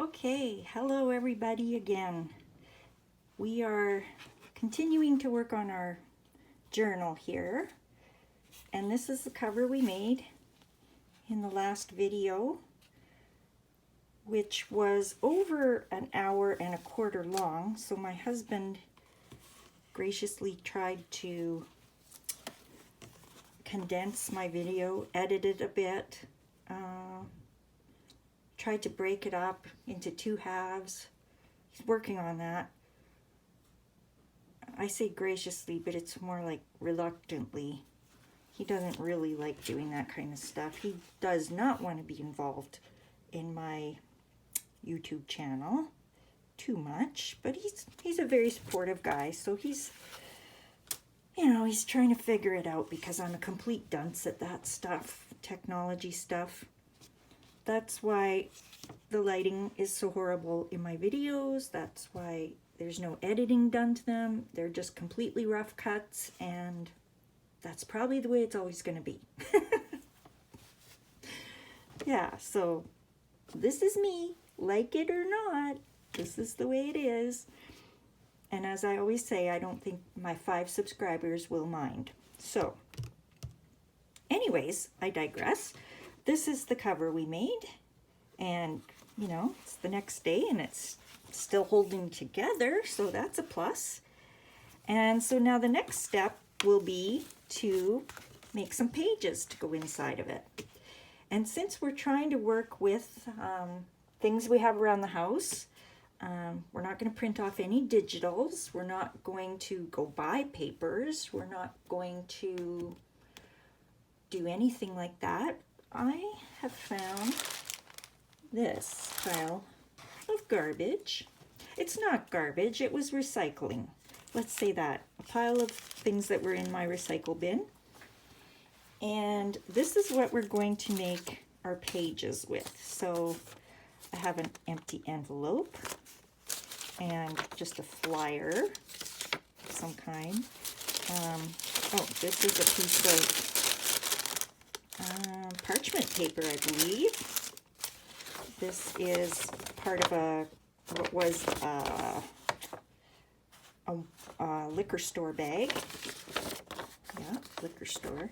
Okay, hello everybody again. We are continuing to work on our journal here, and this is the cover we made in the last video, which was over an hour and a quarter long. So my husband graciously tried to condense my video, edit it a bit, tried to break it up into two halves. He's working on that. I say graciously, but it's more like reluctantly. He doesn't really like doing that kind of stuff. He does not want to be involved in my YouTube channel too much, but he's a very supportive guy, so he's trying to figure it out because I'm a complete dunce at that stuff, technology stuff. That's why the lighting is so horrible in my videos. That's why there's no editing done to them. They're just completely rough cuts, and that's probably the way it's always going to be. Yeah, so this is me, like it or not. This is the way it is. And as I always say, I don't think my 5 subscribers will mind. So, anyways, I digress. This is the cover we made, and it's the next day and it's still holding together, so that's a plus. And so now the next step will be to make some pages to go inside of it. And since we're trying to work with things we have around the house, we're not going to print off any digitals. We're not going to go buy papers. We're not going to do anything like that. I have found this pile of garbage. It's not garbage, it was recycling. Let's say that. A pile of things that were in my recycle bin. And this is what we're going to make our pages with. So I have an empty envelope and just a flyer of some kind. Oh, this is a piece of parchment paper, I believe. This is part of what was a liquor store bag. Yeah, liquor store.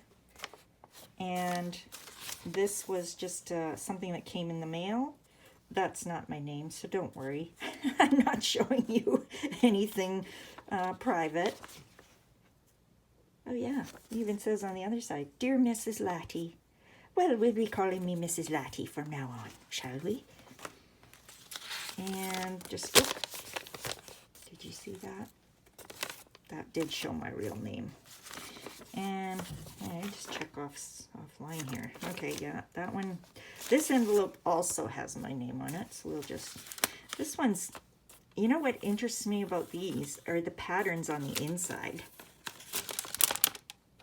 And this was just something that came in the mail. That's not my name, so don't worry. I'm not showing you anything private. Oh yeah, it even says on the other side, Dear Mrs. Latty. Well, we'll be calling me Mrs. Latty from now on, shall we? And just look. Did you see that? That did show my real name. And I just check offline here. Okay, yeah, that one. This envelope also has my name on it, so we'll just. This one's. You know what interests me about these are the patterns on the inside.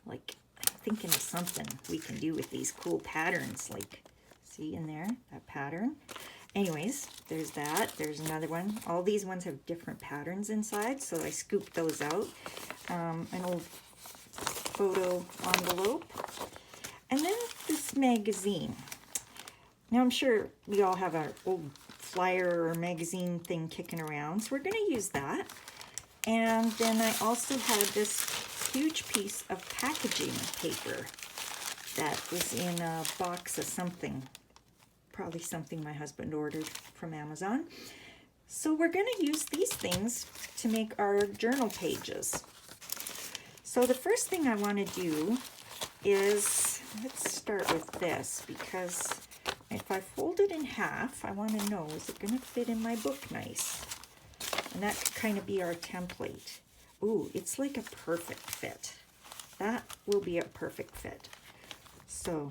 Like, I'm thinking of something we can do with these cool patterns. Like, see in there, that pattern? Anyways, there's that. There's another one. All these ones have different patterns inside, so I scooped those out. An old photo envelope. And then this magazine. Now, I'm sure we all have our old flyer or magazine thing kicking around, so we're going to use that. And then I also had this huge piece of packaging paper that was in a box of something, probably something my husband ordered from Amazon. So we're going to use these things to make our journal pages. So the first thing I want to do is, let's start with this, because if I fold it in half, I want to know, is it going to fit in my book nice? And that could kind of be our template. Ooh, it's like a perfect fit. That will be a perfect fit. So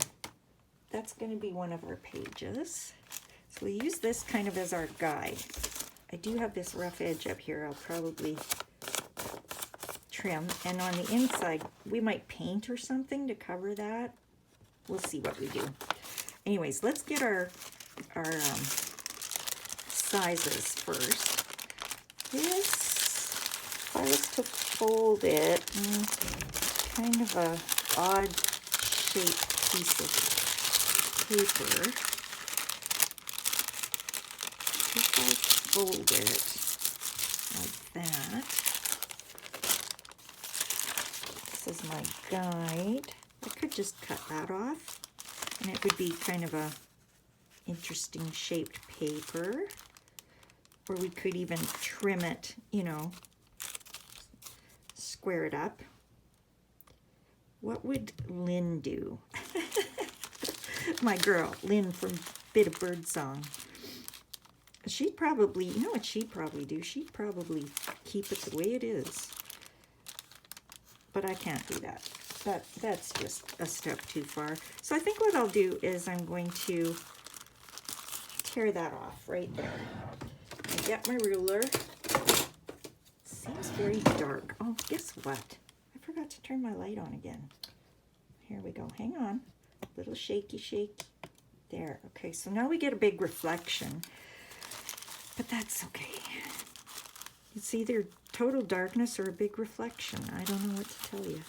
that's going to be one of our pages. So we use this kind of as our guide. I do have this rough edge up here. I'll probably trim. And on the inside, we might paint or something to cover that. We'll see what we do. Anyways, let's get our sizes first. This, if I was to fold it, kind of a odd shaped piece of paper. This if I fold it like that. This is my guide. I could just cut that off, and it would be kind of a interesting shaped paper. Or we could even trim it, you know, square it up. What would Lynn do? My girl, Lynn from Bit of Birdsong. She'd probably, you know what she'd probably do? She'd probably keep it the way it is. But I can't do that. That's just a step too far. So I think what I'll do is I'm going to tear that off right there. I get my ruler. Seems very dark. Oh, guess what? I forgot to turn my light on again. Here we go. Hang on. A little shaky shake. There. Okay, so now we get a big reflection. But that's okay. It's either total darkness or a big reflection. I don't know what to tell you.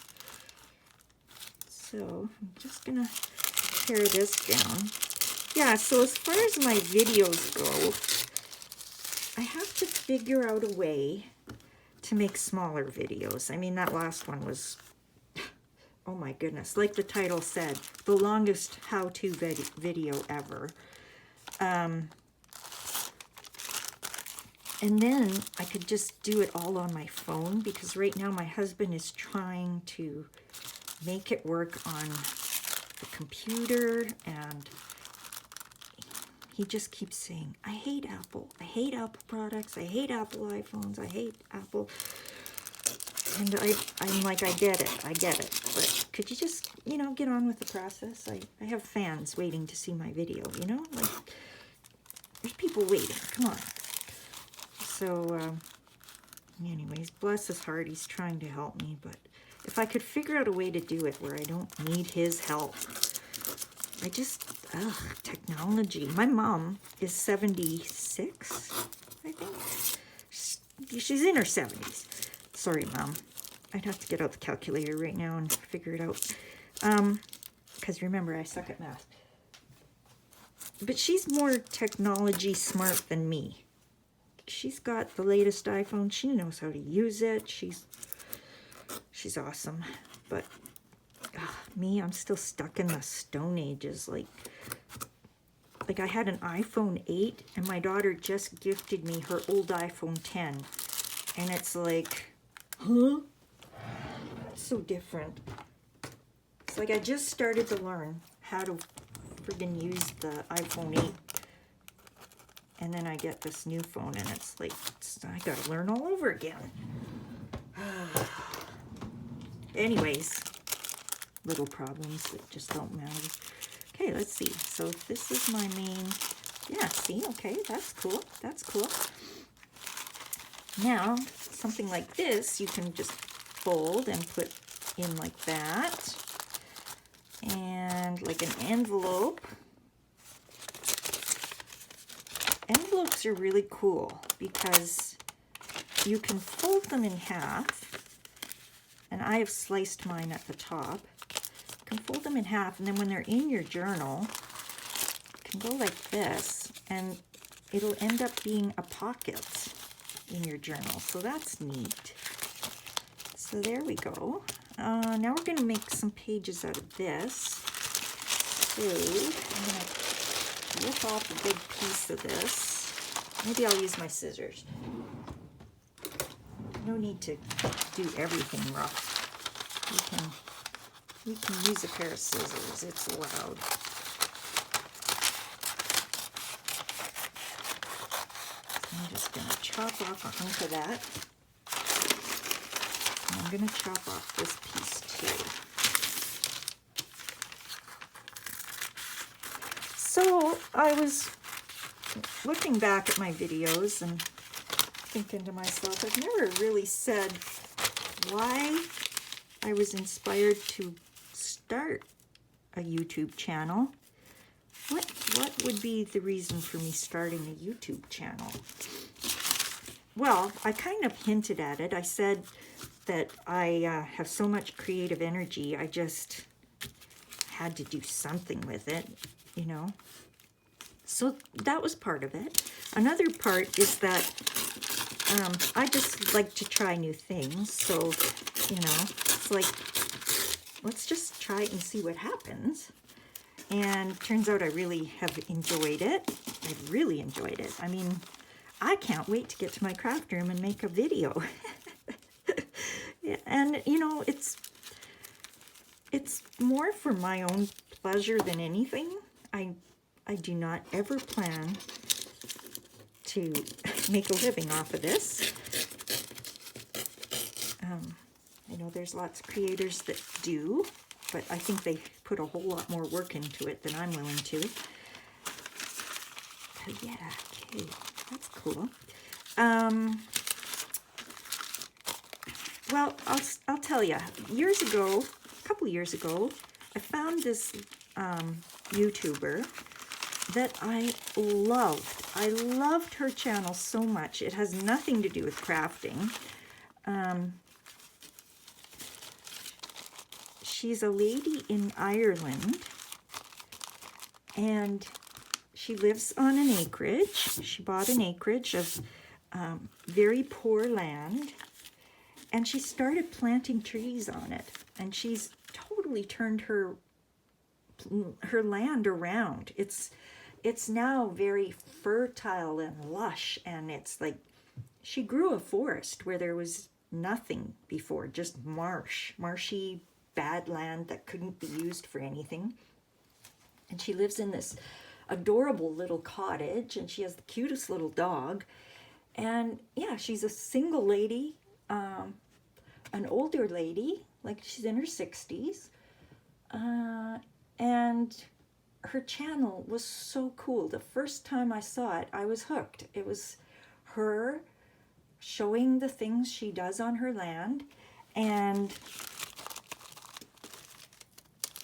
So I'm just going to tear this down. Yeah, so as far as my videos go, I have to figure out a way to make smaller videos. I mean, that last one was, oh my goodness, like the title said, the longest how-to video ever. And then I could just do it all on my phone, because right now my husband is trying to make it work on the computer, and he just keeps saying, I hate Apple. I hate Apple products. I hate Apple iPhones. I hate Apple. And I'm like, I get it. But could you just, you know, get on with the process? I have fans waiting to see my video, you know? Like, there's people waiting. Come on. So, anyways, bless his heart. He's trying to help me. But if I could figure out a way to do it where I don't need his help, I just, technology. My mom is 76, I think. She's in her 70s. Sorry, Mom. I'd have to get out the calculator right now and figure it out. Because remember, I suck at math. But she's more technology smart than me. She's got the latest iPhone. She knows how to use it. She's awesome. But me, I'm still stuck in the Stone Ages. Like I had an iPhone 8, and my daughter just gifted me her old iPhone 10. And it's like, huh? It's so different. It's like I just started to learn how to friggin' use the iPhone 8. And then I get this new phone, and it's like, I gotta learn all over again. Anyways, little problems that just don't matter. Okay, let's see. So this is my main, yeah, see, okay, that's cool. That's cool. Now, something like this, you can just fold and put in like that. And like an envelope. Envelopes are really cool because you can fold them in half, and I have sliced mine at the top. You can fold them in half, and then when they're in your journal, you can go like this, and it'll end up being a pocket in your journal, so that's neat. So there we go. Now we're going to make some pages out of this. So I'm going to rip off a big piece of this. Maybe I'll use my scissors. No need to do everything rough. We can use a pair of scissors. It's allowed. I'm just going to chop off a hunk of that. And I'm going to chop off this piece too. So I was looking back at my videos and thinking to myself, I've never really said why I was inspired to start a YouTube channel. What would be the reason for me starting a YouTube channel? Well, I kind of hinted at it. I said that I have so much creative energy, I just had to do something with it, you know. So that was part of it. Another part is that I just like to try new things. So, you know, it's like, let's just try it and see what happens. And turns out I really have enjoyed it. I've really enjoyed it. I mean, I can't wait to get to my craft room and make a video. And, you know, it's more for my own pleasure than anything. I do not ever plan to make a living off of this. I know there's lots of creators that do, but I think they put a whole lot more work into it than I'm willing to. Oh yeah, okay, that's cool. Well, I'll tell you, years ago, a couple years ago, I found this YouTuber that I loved. I loved her channel so much. It has nothing to do with crafting. She's a lady in Ireland, and she lives on an acreage. She bought an acreage of very poor land, and she started planting trees on it, and she's totally turned her land around. It's now very fertile and lush, and it's like she grew a forest where there was nothing before, just marshy bad land that couldn't be used for anything. And she lives in this adorable little cottage, and she has the cutest little dog. And yeah, she's a single lady, an older lady, like she's in her 60s. And her channel was so cool. The first time I saw it, I was hooked. It was her showing the things she does on her land, and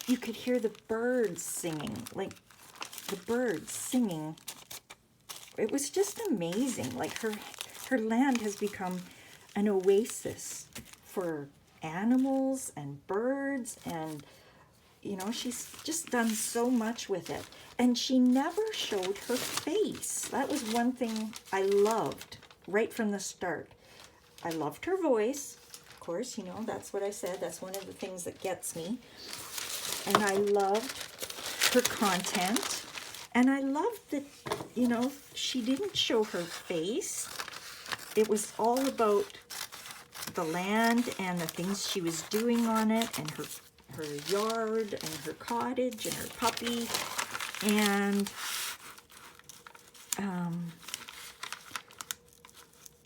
you could hear the birds singing, like the birds singing. It was just amazing. Like her land has become an oasis for animals and birds, and you know, she's just done so much with it. And she never showed her face. That was one thing I loved right from the start. I loved her voice. Of course, you know, that's what I said. That's one of the things that gets me. And I loved her content. And I loved that, you know, she didn't show her face. It was all about the land and the things she was doing on it, and her yard and her cottage and her puppy. And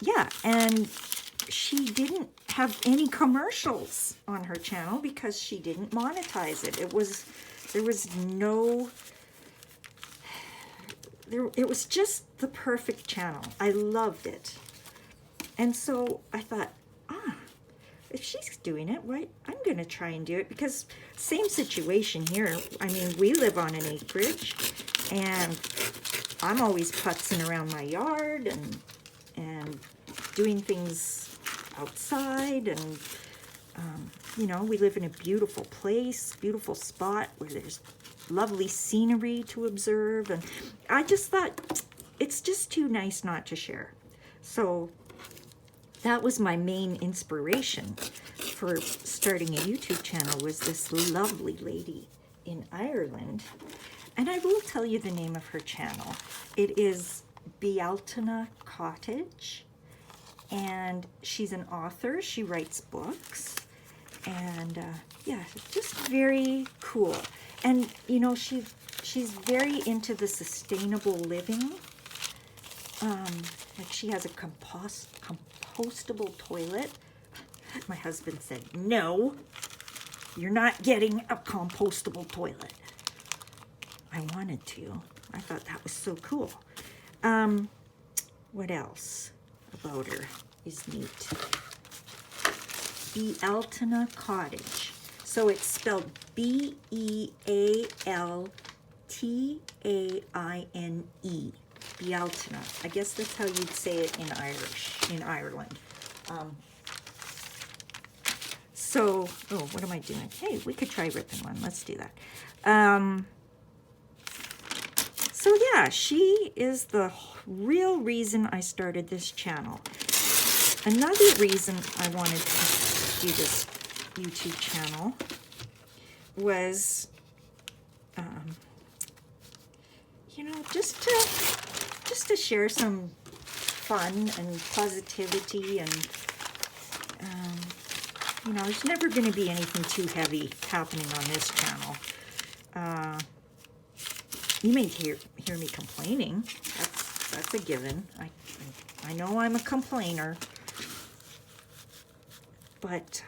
yeah, and she didn't have any commercials on her channel because she didn't monetize it. It was just the perfect channel. I loved it. And so I thought, if she's doing it, why, I'm going to try and do it, because same situation here. I mean, we live on an acreage, and I'm always putzing around my yard and doing things outside, and you know, we live in a beautiful place, beautiful spot where there's lovely scenery to observe, and I just thought it's just too nice not to share. So that was my main inspiration for starting a YouTube channel, was this lovely lady in Ireland. And I will tell you the name of her channel. It is Bealtaine Cottage, and she's an author. She writes books, and yeah, just very cool. And you know, she's very into the sustainable living. Like she has a compostable toilet. My husband said, no, you're not getting a compostable toilet. I wanted to. I thought that was so cool. What else about her is neat? Bealtaine Cottage. So it's spelled B-E-A-L-T-A-I-N-E. Bealtaine. I guess that's how you'd say it in Ireland. So, oh, what am I doing? Hey, we could try ripping one. Let's do that. So yeah, she is the real reason I started this channel. Another reason I wanted to do this YouTube channel was, you know, just to share some fun and positivity, and you know, there's never going to be anything too heavy happening on this channel. You may hear me complaining. That's a given. I know I'm a complainer, but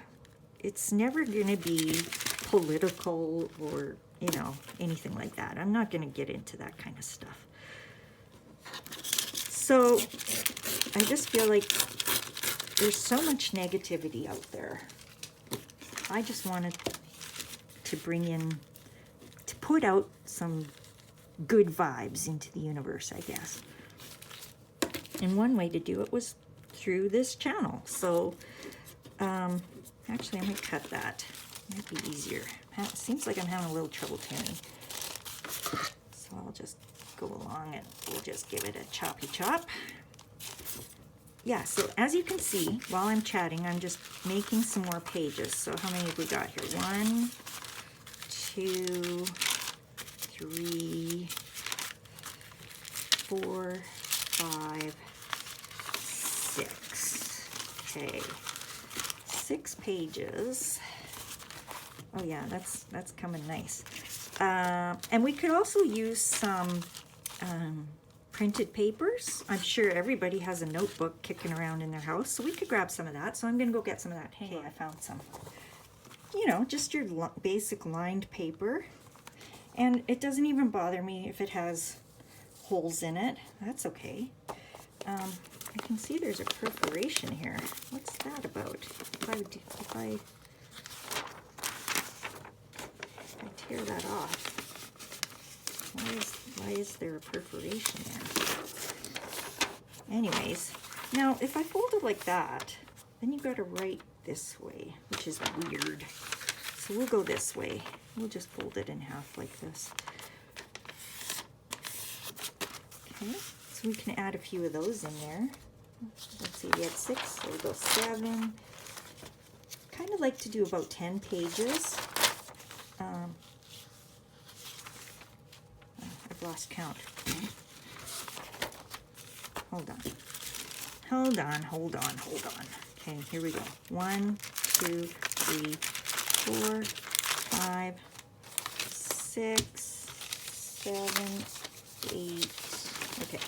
it's never going to be political or, you know, anything like that. I'm not going to get into that kind of stuff. So I just feel like there's so much negativity out there. I just wanted to bring in, to put out some good vibes into the universe, I guess. And one way to do it was through this channel. So, actually, I might cut that. Might be easier. It seems like I'm having a little trouble tuning. So I'll just go along and we'll just give it a choppy chop. Yeah, so as you can see, while I'm chatting, I'm just making some more pages. So how many have we got here? 1, 2, 3, 4, 5, 6. Okay, 6 pages. Oh yeah, that's coming nice. And we could also use some printed papers. I'm sure everybody has a notebook kicking around in their house, so we could grab some of that. So I'm gonna go get some of that. Hey, I found some. You know, just your basic lined paper. And it doesn't even bother me if it has holes in it. That's okay. I can see there's a perforation here. What's that about? If I tear that off, why is there a perforation there? Anyways, now if I fold it like that, then you got to write this way, which is weird. So we'll go this way. We'll just fold it in half like this. Okay, so we can add a few of those in there. Let's see, we had 6, so we'll go 7. Kind of like to do about 10 pages. I've lost count. Hold on. Okay, here we go. 1, 2, 3, 4, 5, 6, 7, 8. Okay,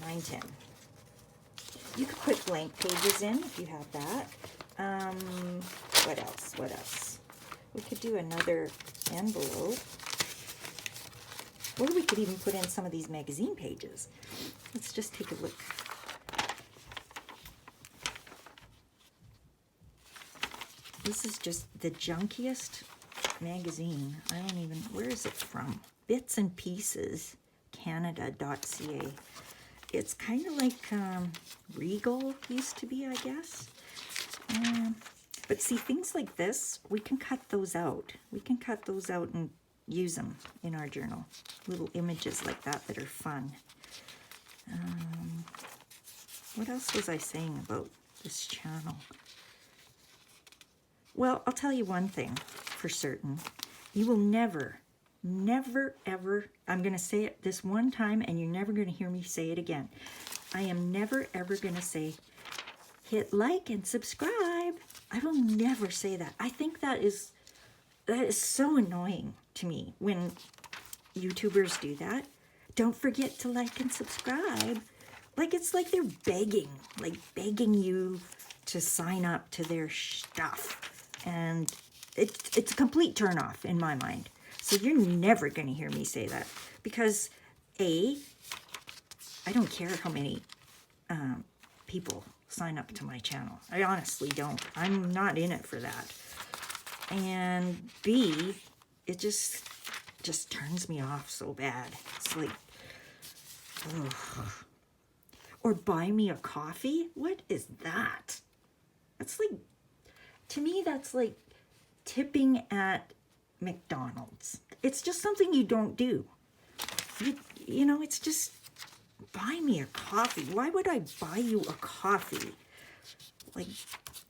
9, 10. You could put blank pages in if you have that. What else? We could do another envelope. Or we could even put in some of these magazine pages. Let's just take a look. This is just the junkiest magazine. I don't even, where is it from? Bits and Pieces, Canada.ca. It's kind of like Regal used to be, I guess. But see, things like this, we can cut those out. We can cut those out and use them in our journal. Little images like that that are fun. What else was I saying about this channel? Well, I'll tell you one thing for certain. You will never, ever, I'm going to say it this one time and you're never going to hear me say it again. I am never, ever going to say, hit like and subscribe. I will never say that. I think that is so annoying to me when YouTubers do that. Don't forget to like and subscribe. Like, it's like they're begging you to sign up to their stuff. And it's a complete turnoff in my mind. So you're never going to hear me say that. Because, A, I don't care how many people sign up to my channel. I honestly don't. I'm not in it for that. And B, it just turns me off so bad. It's like, ugh. Or buy me a coffee? What is that? That's like, to me, that's like tipping at McDonald's. It's just something you don't do. you know, it's just buy me a coffee. Why would I buy you a coffee? Like,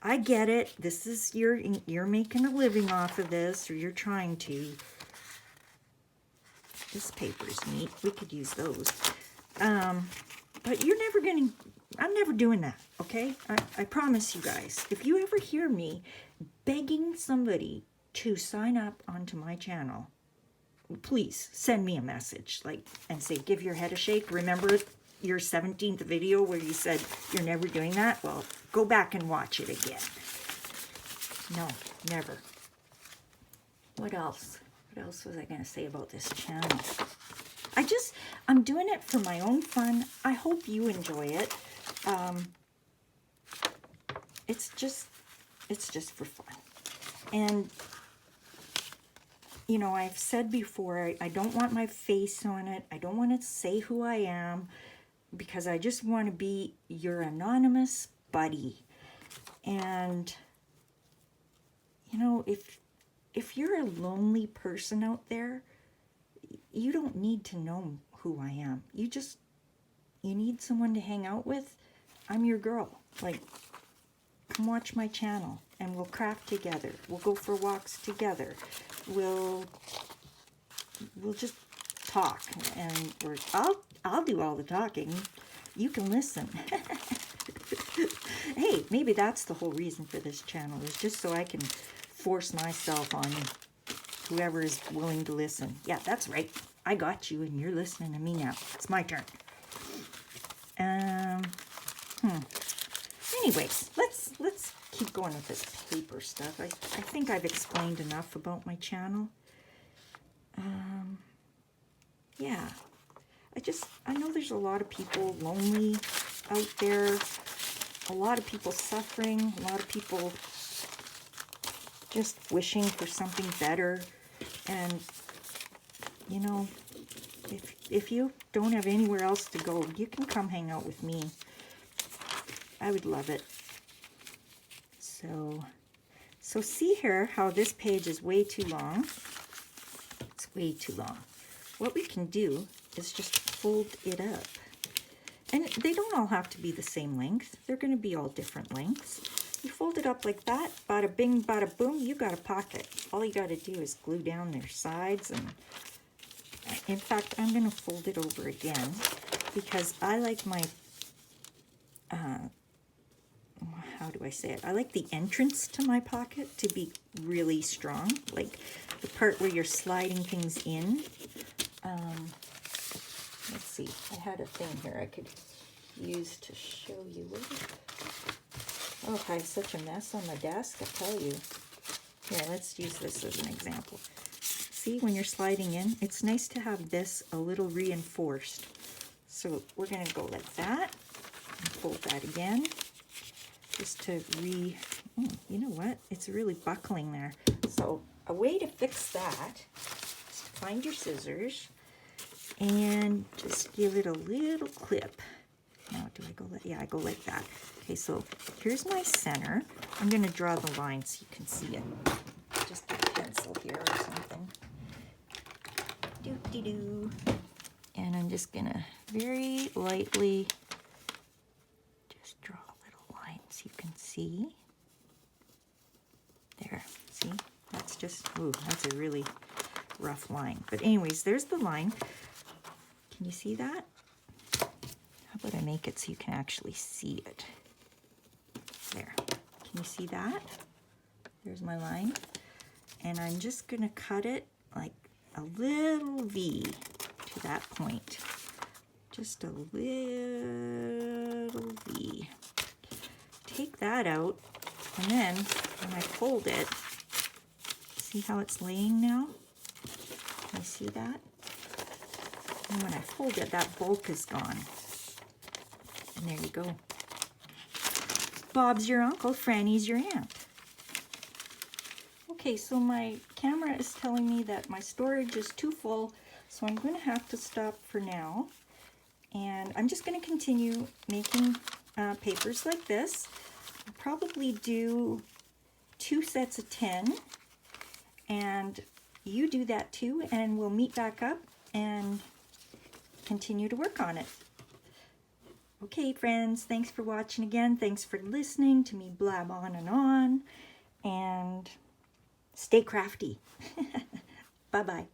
I get it. This is you're making a living off of this, or you're trying to. This paper's neat. We could use those. But you're never gonna, I'm never doing that, okay? I promise you guys. If you ever hear me begging somebody to sign up onto my channel, please send me a message, like, and say, give your head a shake. Remember your 17th video where you said you're never doing that? Well, go back and watch it again. No, never. What else? What else was I going to say about this channel? I'm doing it for my own fun. I hope you enjoy it. It's just for fun. And, you know, I've said before, I don't want my face on it. I don't want to say who I am, because I just want to be your anonymous buddy. And, you know, if you're a lonely person out there, you don't need to know who I am. You need someone to hang out with. I'm your girl. Like, come watch my channel and we'll craft together. We'll go for walks together. We'll just talk, and I'll do all the talking. You can listen. Hey, maybe that's the whole reason for this channel, is just so I can force myself on whoever is willing to listen. Yeah, that's right. I got you, and you're listening to me now. It's my turn. Anyways, let's keep going with this paper stuff. I think I've explained enough about my channel. Yeah. I know there's a lot of people lonely out there. A lot of people suffering. A lot of people just wishing for something better. And, you know, if you don't have anywhere else to go, you can come hang out with me. I would love it. So see here how this page is way too long. It's way too long. What we can do is just fold it up. And they don't all have to be the same length. They're going to be all different lengths. You fold it up like that, bada bing, bada boom, you got a pocket. All you got to do is glue down their sides. And in fact, I'm going to fold it over again because I like my, how do I say it? I like the entrance to my pocket to be really strong, like the part where you're sliding things in. Let's see, I had a thing here I could use to show you. Oh, I have such a mess on my desk, I tell you. Here, let's use this as an example. See, when you're sliding in, it's nice to have this a little reinforced. So we're going to go like that, and fold that again, just to you know what? It's really buckling there. So a way to fix that is to find your scissors and just give it a little clip. Now, do I go like, yeah, I go like that. Okay, so here's my center. I'm going to draw the line so you can see it. Just get a pencil here or something. Doo-dee-doo. And I'm just going to very lightly just draw a little line so you can see. There, see? That's just, ooh, that's a really rough line. But anyways, there's the line. Can you see that? How about I make it so you can actually see it? There. Can you see that? There's my line. And I'm just going to cut it like a little V to that point. Just a little V. Take that out, and then when I fold it, see how it's laying now? Can you see that? And when I fold it, that bulk is gone. And there you go. Bob's your uncle, Franny's your aunt. Okay, so my camera is telling me that my storage is too full, so I'm going to have to stop for now. And I'm just going to continue making papers like this. I'll probably do 2 sets of 10, and you do that too, and we'll meet back up and continue to work on it. Okay, friends, thanks for watching again. Thanks for listening to me blab on, and stay crafty. Bye-bye.